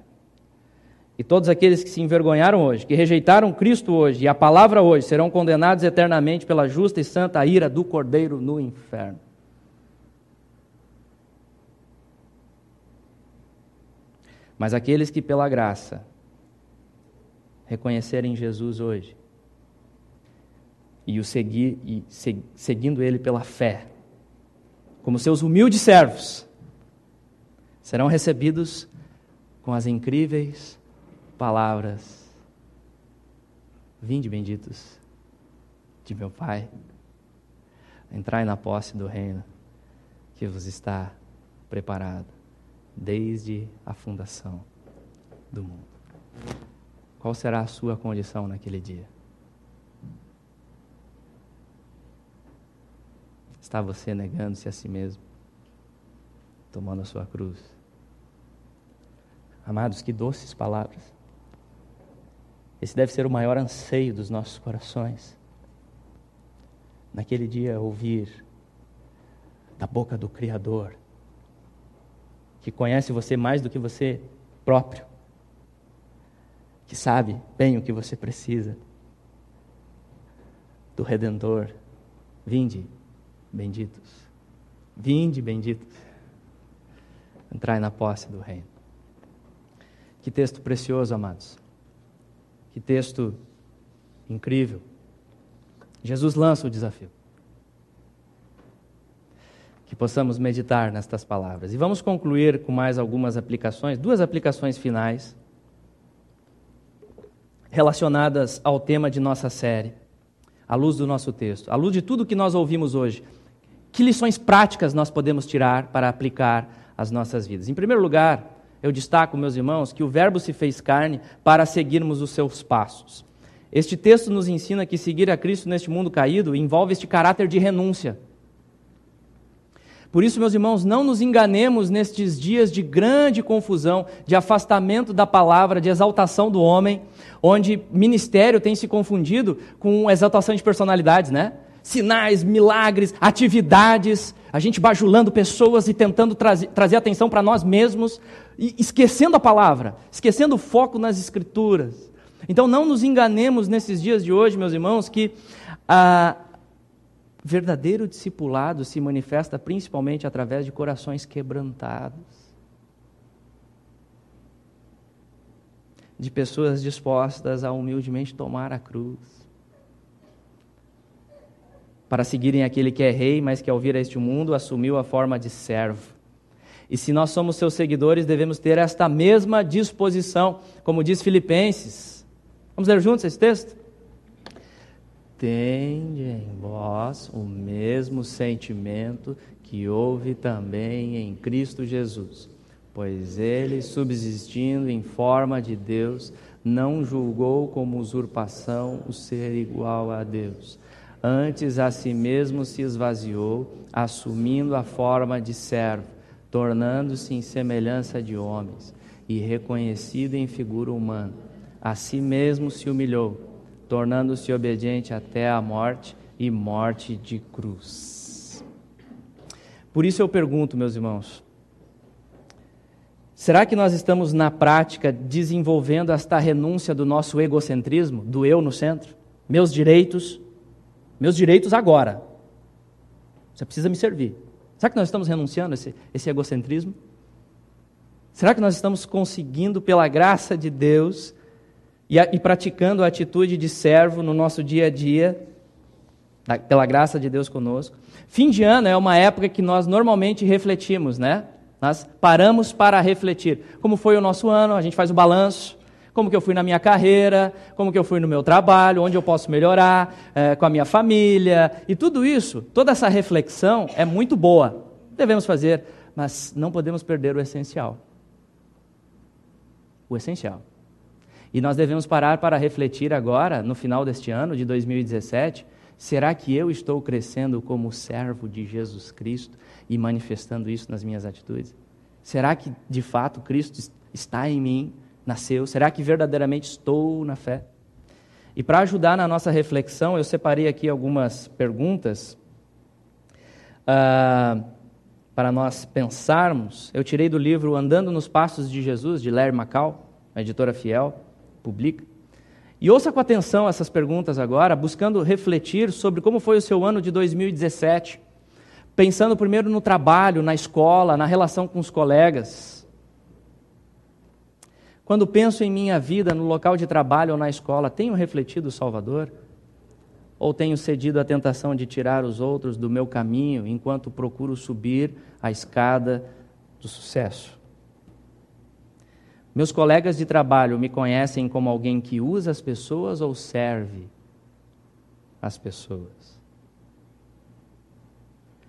E todos aqueles que se envergonharam hoje, que rejeitaram Cristo hoje e a palavra hoje, serão condenados eternamente pela justa e santa ira do Cordeiro no inferno. Mas aqueles que pela graça reconhecerem Jesus hoje e o seguindo Ele pela fé, como seus humildes servos, serão recebidos com as incríveis palavras: vinde benditos de meu Pai, entrai na posse do reino que vos está preparado desde a fundação do mundo. Qual será a sua condição naquele dia? Está você negando-se a si mesmo, tomando a sua cruz? Amados, que doces palavras. Esse deve ser o maior anseio dos nossos corações. Naquele dia, ouvir da boca do Criador, que conhece você mais do que você próprio, que sabe bem o que você precisa, do Redentor: vinde, benditos, vinde, benditos, entrai na posse do reino. Que texto precioso, amados, que texto incrível. Jesus lança o desafio. Que possamos meditar nestas palavras. E vamos concluir com mais algumas aplicações, duas aplicações finais, relacionadas ao tema de nossa série, à luz do nosso texto, à luz de tudo que nós ouvimos hoje. Que lições práticas nós podemos tirar para aplicar às nossas vidas? Em primeiro lugar, eu destaco, meus irmãos, que o Verbo se fez carne para seguirmos os seus passos. Este texto nos ensina que seguir a Cristo neste mundo caído envolve este caráter de renúncia. Por isso, meus irmãos, não nos enganemos nestes dias de grande confusão, de afastamento da palavra, de exaltação do homem, onde ministério tem se confundido com exaltação de personalidades, né? Sinais, milagres, atividades, a gente bajulando pessoas e tentando trazer atenção para nós mesmos, e esquecendo a palavra, esquecendo o foco nas Escrituras. Então não nos enganemos nesses dias de hoje, meus irmãos, que verdadeiro discipulado se manifesta principalmente através de corações quebrantados, de pessoas dispostas a humildemente tomar a cruz, para seguirem aquele que é rei, mas que ao vir a este mundo assumiu a forma de servo. E se nós somos seus seguidores, devemos ter esta mesma disposição, como diz Filipenses. Vamos ler juntos esse texto? Tende em vós o mesmo sentimento que houve também em Cristo Jesus, pois ele, subsistindo em forma de Deus, não julgou como usurpação o ser igual a Deus. Antes a si mesmo se esvaziou, assumindo a forma de servo, tornando-se em semelhança de homens, e reconhecido em figura humana. A si mesmo se humilhou, tornando-se obediente até a morte e morte de cruz. Por isso eu pergunto, meus irmãos, será que nós estamos na prática desenvolvendo esta renúncia do nosso egocentrismo, do eu no centro? Meus direitos agora. Você precisa me servir. Será que nós estamos renunciando a esse egocentrismo? Será que nós estamos conseguindo, pela graça de Deus, e praticando a atitude de servo no nosso dia a dia, pela graça de Deus conosco? Fim de ano é uma época que nós normalmente refletimos, né? Nós paramos para refletir. Como foi o nosso ano, a gente faz o balanço. Como que eu fui na minha carreira, como que eu fui no meu trabalho, onde eu posso melhorar, com a minha família. E tudo isso, toda essa reflexão é muito boa. Devemos fazer, mas não podemos perder o essencial. O essencial. E nós devemos parar para refletir agora, no final deste ano, de 2017, será que eu estou crescendo como servo de Jesus Cristo e manifestando isso nas minhas atitudes? Será que, de fato, Cristo está em mim, nasceu? Será que verdadeiramente estou na fé? E para ajudar na nossa reflexão, eu separei aqui algumas perguntas para nós pensarmos. Eu tirei do livro Andando nos Passos de Jesus, de Larry McCall, a editora Fiel, publica. E ouça com atenção essas perguntas agora, buscando refletir sobre como foi o seu ano de 2017, pensando primeiro no trabalho, na escola, na relação com os colegas. Quando penso em minha vida, no local de trabalho ou na escola, tenho refletido o Salvador? Ou tenho cedido à tentação de tirar os outros do meu caminho, enquanto procuro subir a escada do sucesso? Meus colegas de trabalho me conhecem como alguém que usa as pessoas ou serve as pessoas?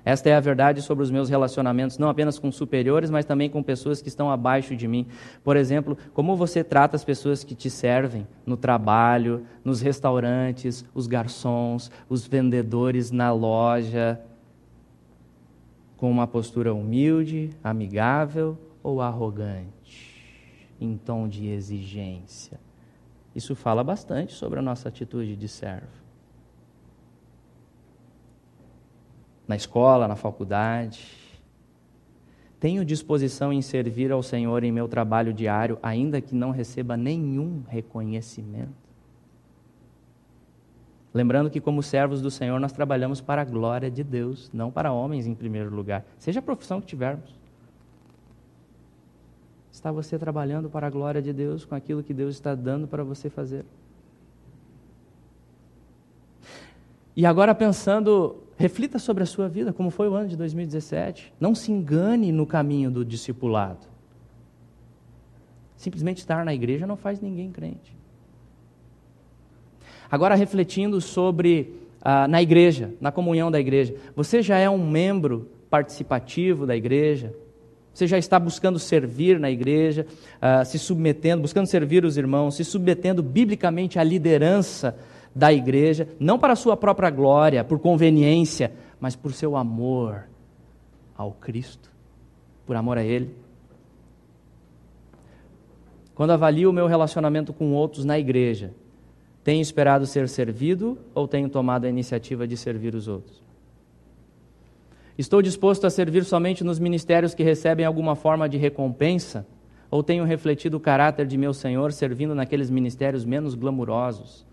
Esta é a verdade sobre os meus relacionamentos, não apenas com superiores, mas também com pessoas que estão abaixo de mim. Por exemplo, como você trata as pessoas que te servem no trabalho, nos restaurantes, os garçons, os vendedores na loja, com uma postura humilde, amigável ou arrogante, em tom de exigência? Isso fala bastante sobre a nossa atitude de servo. Na escola, na faculdade. Tenho disposição em servir ao Senhor em meu trabalho diário, ainda que não receba nenhum reconhecimento? Lembrando que como servos do Senhor nós trabalhamos para a glória de Deus, não para homens em primeiro lugar, seja a profissão que tivermos. Está você trabalhando para a glória de Deus com aquilo que Deus está dando para você fazer? E agora pensando, reflita sobre a sua vida, como foi o ano de 2017. Não se engane no caminho do discipulado. Simplesmente estar na igreja não faz ninguém crente. Agora refletindo sobre, na igreja, na comunhão da igreja. Você já é um membro participativo da igreja? Você já está buscando servir na igreja, se submetendo, buscando servir os irmãos, se submetendo biblicamente à liderança da igreja, não para a sua própria glória, por conveniência, mas por seu amor ao Cristo, por amor a Ele. Quando avalio o meu relacionamento com outros na igreja, tenho esperado ser servido ou tenho tomado a iniciativa de servir os outros? Estou disposto a servir somente nos ministérios que recebem alguma forma de recompensa? Ou tenho refletido o caráter de meu Senhor servindo naqueles ministérios menos glamurosos,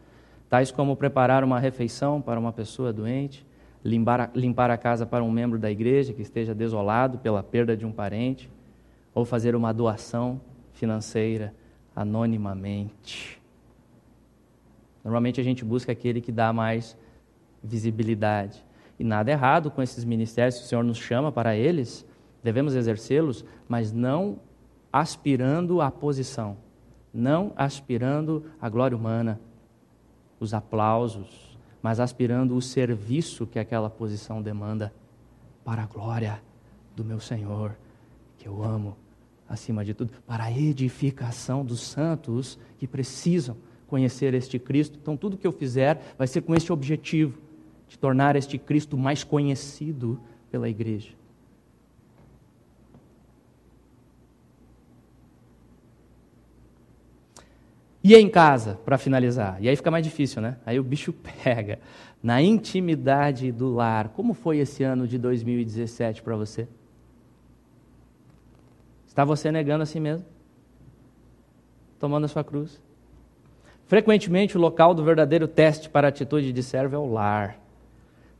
tais como preparar uma refeição para uma pessoa doente, limpar a casa para um membro da igreja que esteja desolado pela perda de um parente, ou fazer uma doação financeira anonimamente? Normalmente a gente busca aquele que dá mais visibilidade. E nada errado com esses ministérios, se o Senhor nos chama para eles, devemos exercê-los, mas não aspirando à posição, não aspirando à glória humana, os aplausos, mas aspirando o serviço que aquela posição demanda para a glória do meu Senhor, que eu amo acima de tudo, para a edificação dos santos que precisam conhecer este Cristo. Então tudo que eu fizer vai ser com este objetivo, de tornar este Cristo mais conhecido pela igreja. E em casa, para finalizar, e aí fica mais difícil, né? Aí o bicho pega. Na intimidade do lar, como foi esse ano de 2017 para você? Está você negando a si mesmo? Tomando a sua cruz? Frequentemente o local do verdadeiro teste para a atitude de servo é o lar.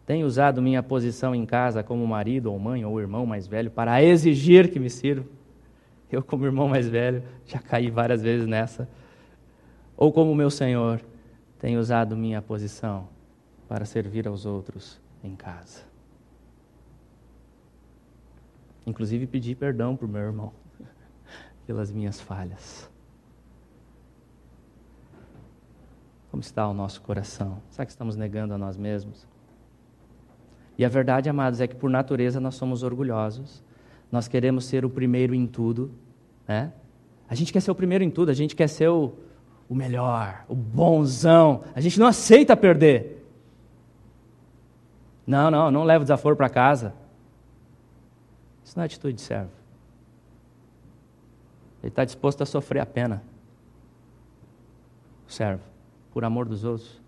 Tenho usado minha posição em casa como marido ou mãe ou irmão mais velho para exigir que me sirva. Eu, como irmão mais velho, já caí várias vezes nessa. Ou como meu Senhor, tenho usado minha posição para servir aos outros em casa. Inclusive pedir perdão para o meu irmão pelas minhas falhas. Como está o nosso coração? Será que estamos negando a nós mesmos? E a verdade, amados, é que por natureza nós somos orgulhosos. Nós queremos ser o primeiro em tudo, né? A gente quer ser o primeiro em tudo, a gente quer ser o melhor, o bonzão. A gente não aceita perder. Não leva o desaforo para casa. Isso não é atitude de servo. Ele está disposto a sofrer a pena. O servo, por amor dos outros.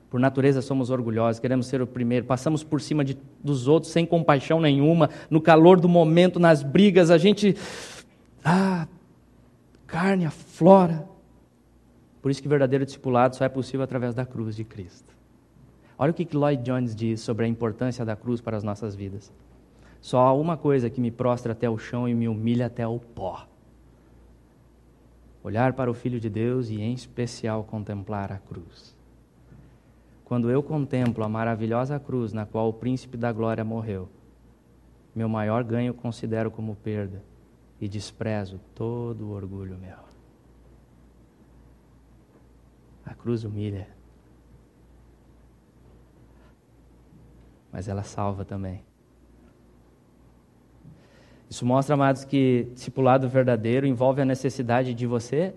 Por natureza somos orgulhosos, queremos ser o primeiro, passamos por cima dos outros sem compaixão nenhuma, no calor do momento, nas brigas, a gente... carne aflora. Por isso que o verdadeiro discipulado só é possível através da cruz de Cristo. Olha o que Lloyd Jones diz sobre a importância da cruz para as nossas vidas. Só há uma coisa que me prostra até o chão e me humilha até o pó. Olhar para o Filho de Deus e, em especial, contemplar a cruz. Quando eu contemplo a maravilhosa cruz na qual o príncipe da glória morreu, meu maior ganho considero como perda e desprezo todo o orgulho meu. A cruz humilha, mas ela salva também. Isso mostra, amados, que discipulado verdadeiro envolve a necessidade de você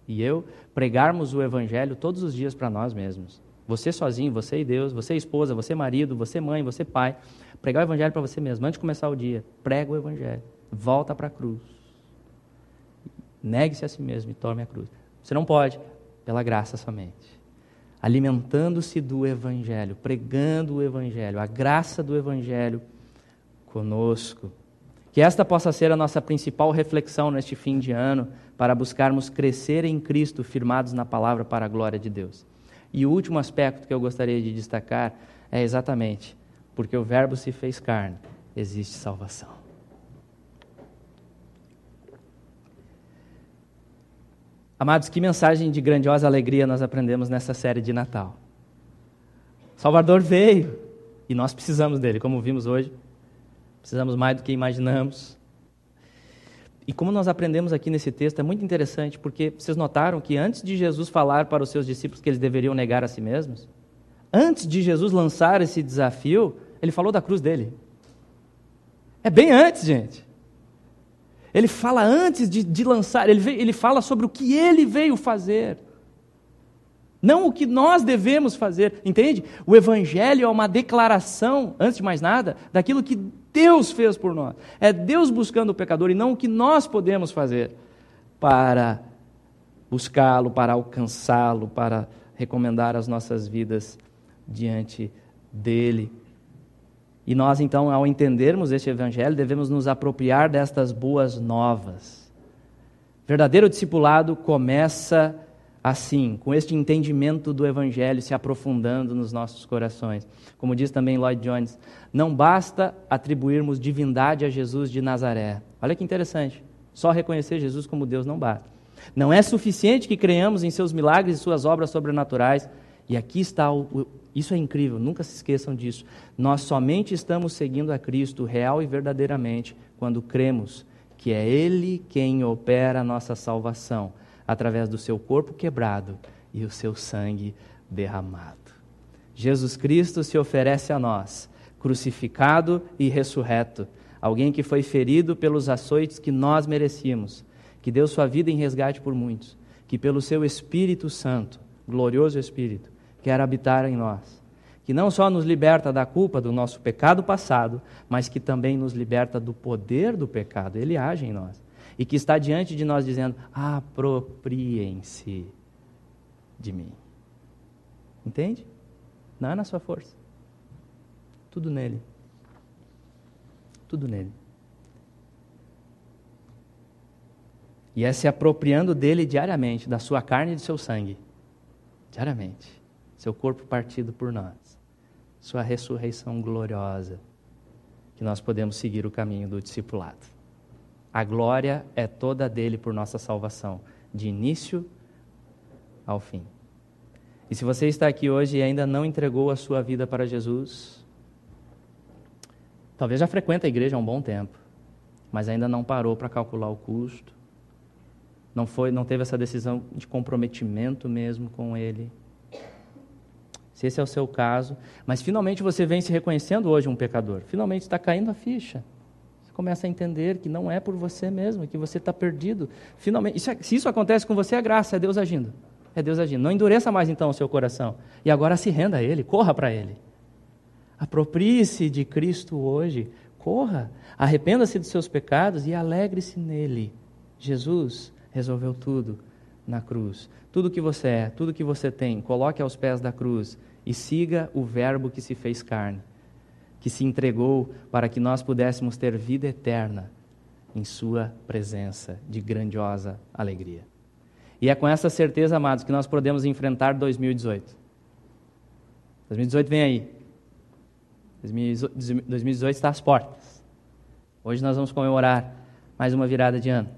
e eu pregarmos o Evangelho todos os dias para nós mesmos. Você sozinho, você e Deus, você esposa, você marido, você mãe, você pai. Pregar o Evangelho para você mesmo. Antes de começar o dia, prega o Evangelho. Volta para a cruz. Negue-se a si mesmo e tome a cruz. Você não pode, pela graça somente. Alimentando-se do Evangelho, pregando o Evangelho, a graça do Evangelho conosco. Que esta possa ser a nossa principal reflexão neste fim de ano, para buscarmos crescer em Cristo, firmados na palavra para a glória de Deus. E o último aspecto que eu gostaria de destacar é exatamente, porque o Verbo se fez carne, existe salvação. Amados, que mensagem de grandiosa alegria nós aprendemos nessa série de Natal. Salvador veio e nós precisamos dele, como vimos hoje. Precisamos mais do que imaginamos. E como nós aprendemos aqui nesse texto, é muito interessante, porque vocês notaram que antes de Jesus falar para os seus discípulos que eles deveriam negar a si mesmos, antes de Jesus lançar esse desafio, ele falou da cruz dele. É bem antes, gente. Ele fala antes de lançar, ele fala sobre o que ele veio fazer. Não o que nós devemos fazer, entende? O Evangelho é uma declaração, antes de mais nada, daquilo que Deus fez por nós. É Deus buscando o pecador e não o que nós podemos fazer para buscá-lo, para alcançá-lo, para recomendar as nossas vidas diante dele. E nós, então, ao entendermos este Evangelho, devemos nos apropriar destas boas novas. Verdadeiro discipulado começa assim, com este entendimento do Evangelho se aprofundando nos nossos corações. Como diz também Lloyd Jones, não basta atribuirmos divindade a Jesus de Nazaré. Olha que interessante, só reconhecer Jesus como Deus não basta. Não é suficiente que creiamos em seus milagres e suas obras sobrenaturais. E aqui está, isso é incrível, nunca se esqueçam disso. Nós somente estamos seguindo a Cristo real e verdadeiramente quando cremos que é Ele quem opera a nossa salvação, através do seu corpo quebrado e o seu sangue derramado. Jesus Cristo se oferece a nós, crucificado e ressurreto, alguém que foi ferido pelos açoites que nós merecíamos, que deu sua vida em resgate por muitos, que pelo seu Espírito Santo, glorioso Espírito, quer habitar em nós, que não só nos liberta da culpa do nosso pecado passado, mas que também nos liberta do poder do pecado, ele age em nós. E que está diante de nós dizendo, apropriem-se de mim. Entende? Não é na sua força. Tudo nele. Tudo nele. E é se apropriando dele diariamente, da sua carne e do seu sangue. Diariamente. Seu corpo partido por nós. Sua ressurreição gloriosa. Que nós podemos seguir o caminho do discipulado. A glória é toda dele por nossa salvação, de início ao fim. E se você está aqui hoje e ainda não entregou a sua vida para Jesus, talvez já frequenta a igreja há um bom tempo, mas ainda não parou para calcular o custo, não teve essa decisão de comprometimento mesmo com ele. Se esse é o seu caso, mas finalmente você vem se reconhecendo hoje um pecador, finalmente está caindo a ficha. Começa a entender que não é por você mesmo, que você está perdido. Finalmente, se isso acontece com você, é graça, é Deus agindo. É Deus agindo. Não endureça mais então o seu coração. E agora se renda a Ele, corra para Ele. Aproprie-se de Cristo hoje, corra. Arrependa-se dos seus pecados e alegre-se nele. Jesus resolveu tudo na cruz. Tudo que você é, tudo que você tem, coloque aos pés da cruz e siga o Verbo que se fez carne, que se entregou para que nós pudéssemos ter vida eterna em sua presença de grandiosa alegria. E é com essa certeza, amados, que nós podemos enfrentar 2018. 2018 vem aí. 2018 está às portas. Hoje nós vamos comemorar mais uma virada de ano.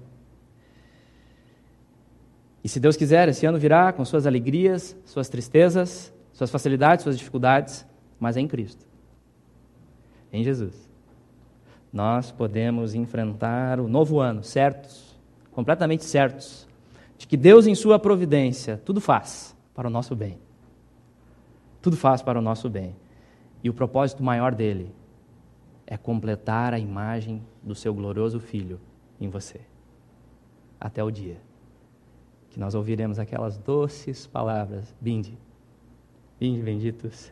E se Deus quiser, esse ano virá com suas alegrias, suas tristezas, suas facilidades, suas dificuldades, mas é em Cristo. Em Jesus, nós podemos enfrentar o novo ano, certos, completamente certos, de que Deus em sua providência, tudo faz para o nosso bem. Tudo faz para o nosso bem. E o propósito maior dele é completar a imagem do seu glorioso Filho em você. Até o dia que nós ouviremos aquelas doces palavras, vinde, benditos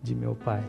de meu Pai.